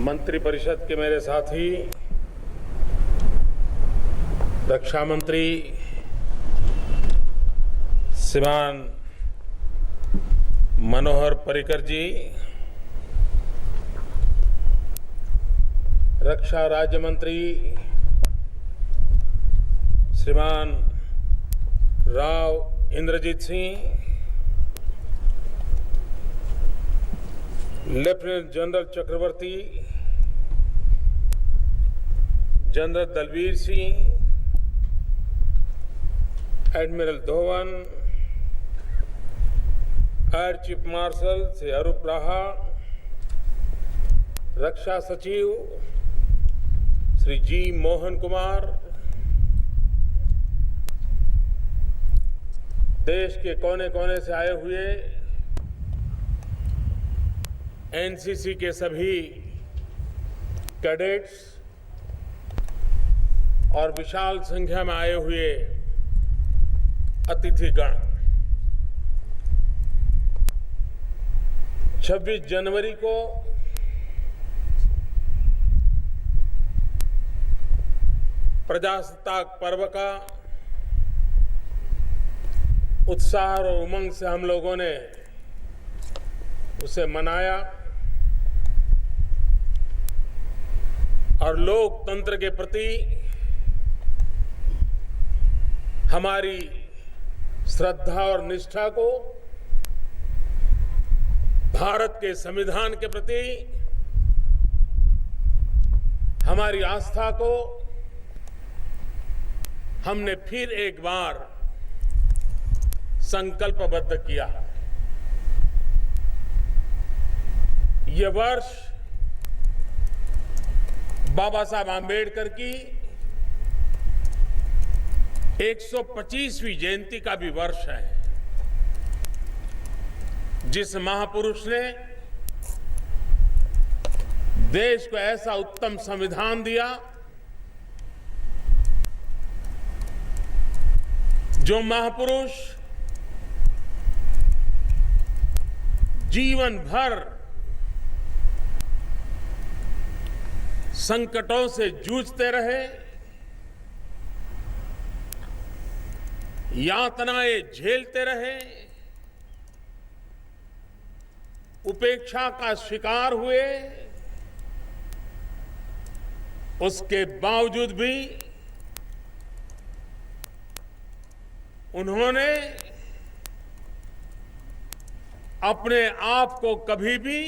मंत्रिपरिषद के मेरे साथी, रक्षा मंत्री श्रीमान मनोहर पर्रिकर जी, रक्षा राज्य मंत्री श्रीमान Rao Inderjit Singh, lieutenant general Chakravarti, general Dalbir Singh, admiral Dhowan, air chief marshal Shri Arup Raha, रक्षा सचिव श्री जी मोहन कुमार, देश के कोने कोने से आए हुए एनसीसी के सभी कैडेट्स और विशाल संख्या में आए हुए अतिथिगण, 26 जनवरी को प्रजासत्ताक पर्व का उत्साह और उमंग से हम लोगों ने उसे मनाया और लोकतंत्र के प्रति हमारी श्रद्धा और निष्ठा को, भारत के संविधान के प्रति हमारी आस्था को हमने फिर एक बार संकल्पबद्ध किया। यह वर्ष बाबा साहब आंबेडकर की 125वीं जयंती का भी वर्ष है, जिस महापुरुष ने देश को ऐसा उत्तम संविधान दिया जो महापुरुष जीवन भर संकटों से जूझते रहे, यातनाएं झेलते रहे, उपेक्षा का शिकार हुए, उसके बावजूद भी उन्होंने अपने आप को कभी भी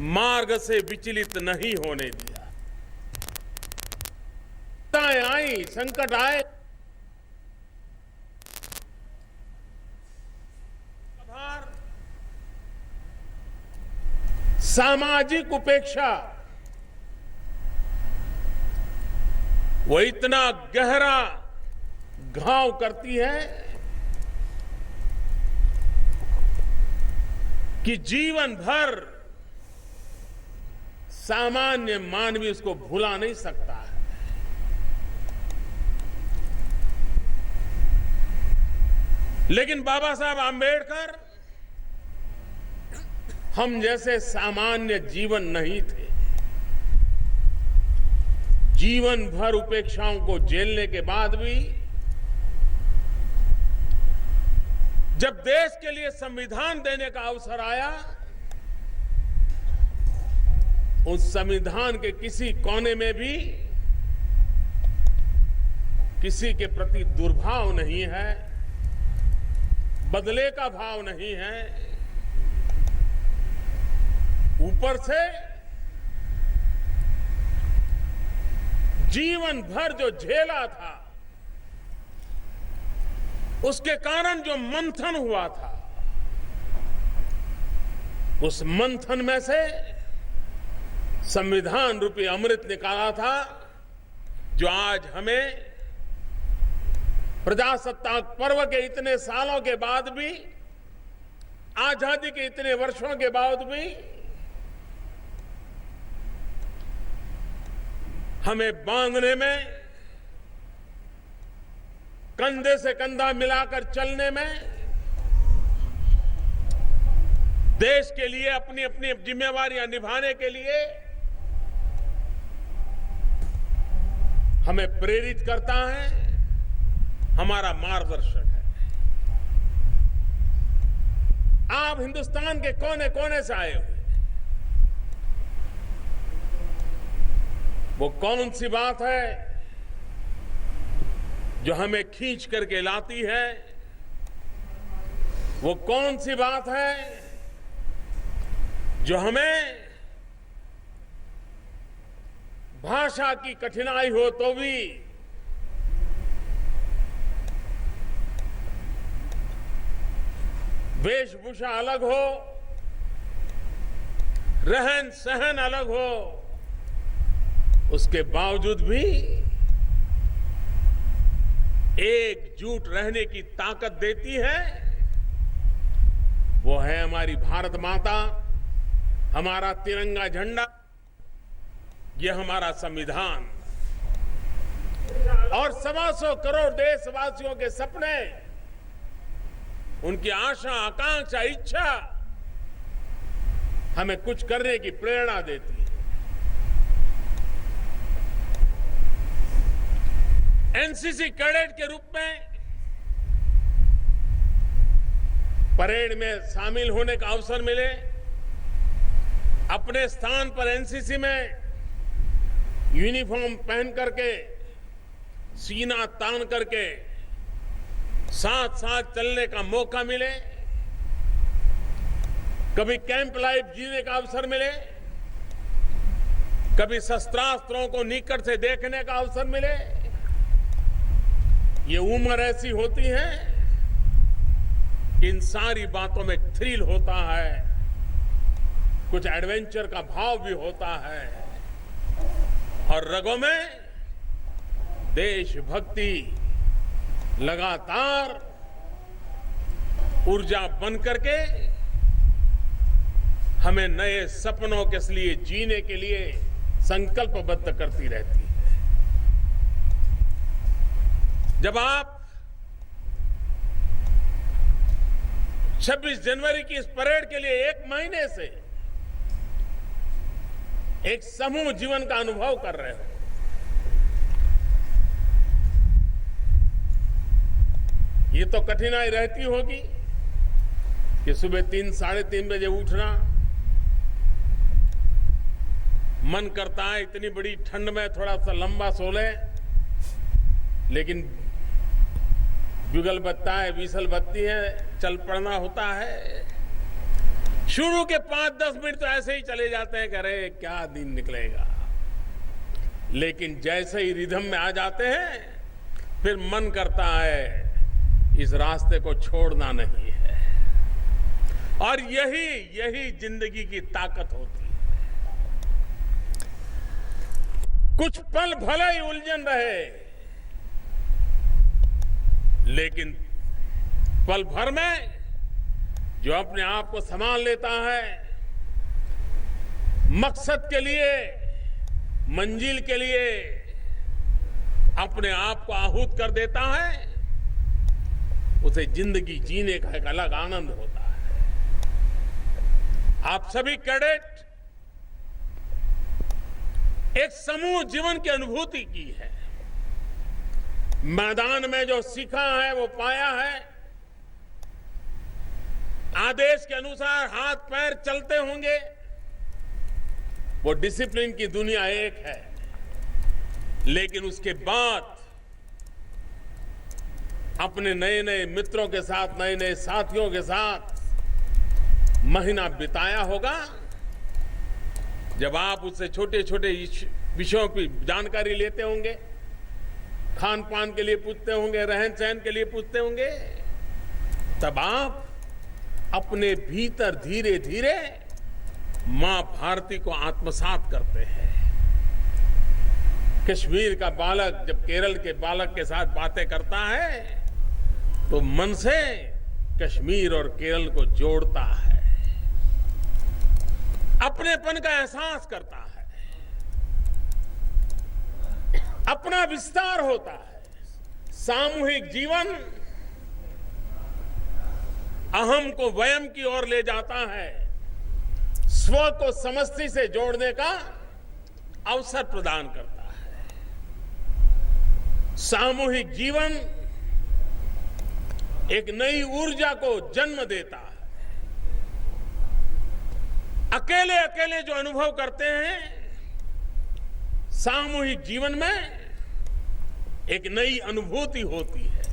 मार्ग से विचलित नहीं होने दिया। आई, संकट आए, सामाजिक उपेक्षा वो इतना गहरा घाव करती है कि जीवन भर सामान्य मानवी उसको भुला नहीं सकता है। लेकिन बाबा साहब आंबेडकर हम जैसे सामान्य जीवन नहीं थे। जीवन भर उपेक्षाओं को झेलने के बाद भी जब देश के लिए संविधान देने का अवसर आया, उस संविधान के किसी कोने में भी किसी के प्रति दुर्भाव नहीं है, बदले का भाव नहीं है। ऊपर से जीवन भर जो झेला था, उसके कारण जो मंथन हुआ था, उस मंथन में से संविधान रूपी अमृत निकाला था, जो आज हमें प्रजासत्ताक पर्व के इतने सालों के बाद भी, आजादी के इतने वर्षों के बाद भी हमें बांधने में, कंधे से कंधा मिलाकर चलने में देश के लिए अपनी अपनी जिम्मेवारियां निभाने के लिए हमें प्रेरित करता है, हमारा मार्गदर्शक है। आप हिंदुस्तान के कोने कोने से आए हुए, वो कौन सी बात है जो हमें खींच करके लाती है? वो कौन सी बात है जो हमें भाषा की कठिनाई हो तो भी वेशभूषा अलग हो, रहन सहन अलग हो, उसके बावजूद भी एकजुट रहने की ताकत देती है? वो है हमारी भारत माता, हमारा तिरंगा झंडा, ये हमारा संविधान और 125 करोड़ देशवासियों के सपने, उनकी आशा, आकांक्षा, इच्छा हमें कुछ करने की प्रेरणा देती है। एनसीसी कैडेट के रूप में परेड में शामिल होने का अवसर मिले, अपने स्थान पर एनसीसी में यूनिफॉर्म पहन करके, सीना तान करके साथ साथ चलने का मौका मिले, कभी कैंप लाइफ जीने का अवसर मिले, कभी शस्त्रास्त्रों को निकट से देखने का अवसर मिले। ये उम्र ऐसी होती है, इन सारी बातों में थ्रिल होता है, कुछ एडवेंचर का भाव भी होता है और रगों में देशभक्ति लगातार ऊर्जा बन करके हमें नए सपनों के लिए जीने के लिए संकल्पबद्ध करती रहती है। जब आप 26 जनवरी की इस परेड के लिए एक महीने से एक समूह जीवन का अनुभव कर रहे हो, ये तो कठिनाई रहती होगी कि सुबह 3, साढ़े 3 बजे उठना, मन करता है इतनी बड़ी ठंड में थोड़ा सा लंबा सो ले, लेकिन जुगल बत्ता है, विसल बत्ती है, चल पड़ना होता है। शुरू के 5-10 मिनट तो ऐसे ही चले जाते हैं, अरे क्या दिन निकलेगा, लेकिन जैसे ही रिदम में आ जाते हैं फिर मन करता है इस रास्ते को छोड़ना नहीं है। और यही जिंदगी की ताकत होती है। कुछ पल भले ही उलझन रहे, लेकिन पल भर में जो अपने आप को संभाल लेता है, मकसद के लिए, मंजिल के लिए अपने आप को आहूत कर देता है, उसे जिंदगी जीने का एक अलग आनंद होता है। आप सभी कैडेट एक समूह जीवन की अनुभूति की है। मैदान में जो सीखा है वो पाया है, आदेश के अनुसार हाथ पैर चलते होंगे, वो डिसिप्लिन की दुनिया एक है, लेकिन उसके बाद अपने नए नए मित्रों के साथ, नए नए साथियों के साथ महीना बिताया होगा। जब आप उससे छोटे छोटे विषयों की जानकारी लेते होंगे, खान पान के लिए पूछते होंगे, रहन सहन के लिए पूछते होंगे, तब आप अपने भीतर धीरे धीरे मां भारती को आत्मसात करते हैं। कश्मीर का बालक जब केरल के बालक के साथ बातें करता है तो मन से कश्मीर और केरल को जोड़ता है, अपनेपन का एहसास करता है, अपना विस्तार होता है। सामूहिक जीवन अहम को वयम की ओर ले जाता है, स्व को समष्टि से जोड़ने का अवसर प्रदान करता है। सामूहिक जीवन एक नई ऊर्जा को जन्म देता है। अकेले अकेले जो अनुभव करते हैं, सामूहिक जीवन में एक नई अनुभूति होती है।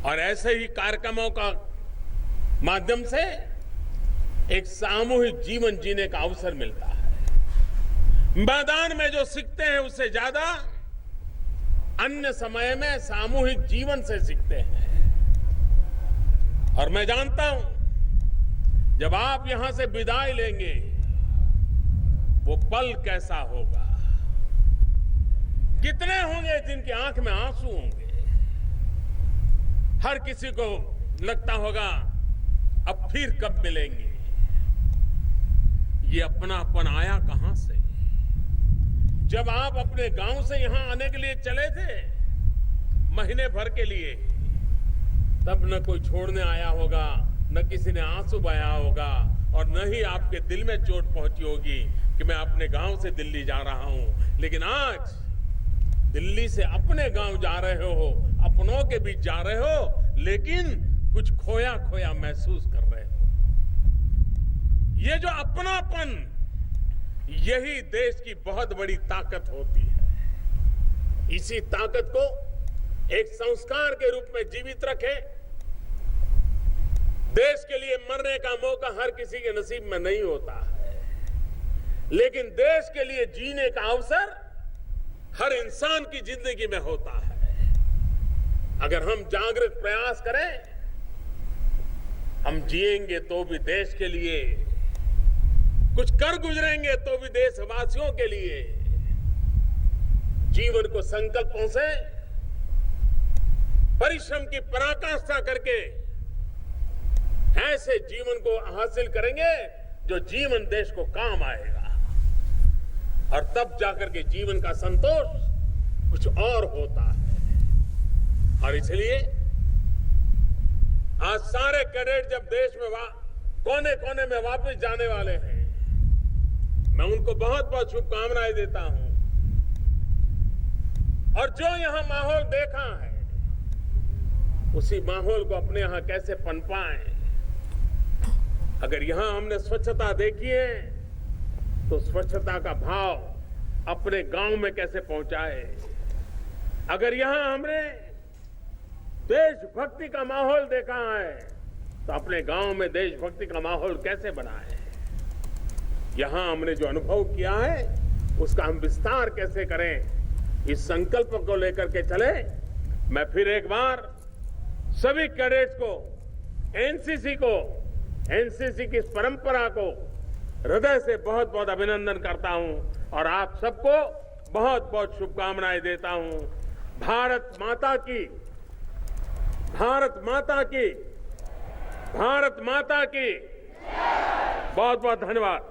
और ऐसे ही कार्यक्रमों का माध्यम से एक सामूहिक जीवन जीने का अवसर मिलता है। मैदान में जो सीखते हैं उससे ज्यादा अन्य समय में सामूहिक जीवन से सीखते हैं। और मैं जानता हूं जब आप यहां से विदाई लेंगे वो पल कैसा होगा। कितने होंगे जिनकी आंख में आंसू होंगे। हर किसी को लगता होगा अब फिर कब मिलेंगे। ये अपनापन आया कहां से। जब आप अपने गांव से यहां आने के लिए चले थे महीने भर के लिए, तब न कोई छोड़ने आया होगा, न किसी ने आंसू बहाया होगा, और न ही आपके दिल में चोट पहुंची होगी कि मैं अपने गांव से दिल्ली जा रहा हूं। लेकिन आज दिल्ली से अपने गांव जा रहे हो, अपनों के बीच जा रहे हो, लेकिन कुछ खोया खोया महसूस कर रहे हो। ये जो अपनापन, यही देश की बहुत बड़ी ताकत होती है। इसी ताकत को एक संस्कार के रूप में जीवित रखें। देश के लिए मरने का मौका हर किसी के नसीब में नहीं होता है, लेकिन देश के लिए जीने का अवसर हर इंसान की जिंदगी में होता है। अगर हम जागृत प्रयास करें, हम जिएंगे तो भी देश के लिए, कुछ कर गुजरेंगे तो भी देशवासियों के लिए। जीवन को संकल्पों से, परिश्रम की पराकाष्ठा करके ऐसे जीवन को हासिल करेंगे जो जीवन देश को काम आएगा। और तब जाकर के जीवन का संतोष कुछ और होता है। और इसलिए आज सारे कैडेट जब देश में कोने कोने में वापस जाने वाले हैं, मैं उनको बहुत बहुत शुभकामनाएं देता हूं। और जो यहां माहौल देखा है, उसी माहौल को अपने यहां कैसे पनपाएं। अगर यहां हमने स्वच्छता देखी है, तो स्वच्छता का भाव अपने गांव में कैसे पहुंचाए। अगर यहां हमने देशभक्ति का माहौल देखा है, तो अपने गांव में देशभक्ति का माहौल कैसे बनाए। यहां हमने जो अनुभव किया है, उसका हम विस्तार कैसे करें। इस संकल्प को लेकर के चले। मैं फिर एक बार सभी कैडेट्स को, एनसीसी की इस परंपरा को हृदय से बहुत बहुत अभिनंदन करता हूं और आप सबको बहुत बहुत शुभकामनाएं देता हूं। भारत माता की, भारत माता की, भारत माता की। बहुत बहुत धन्यवाद।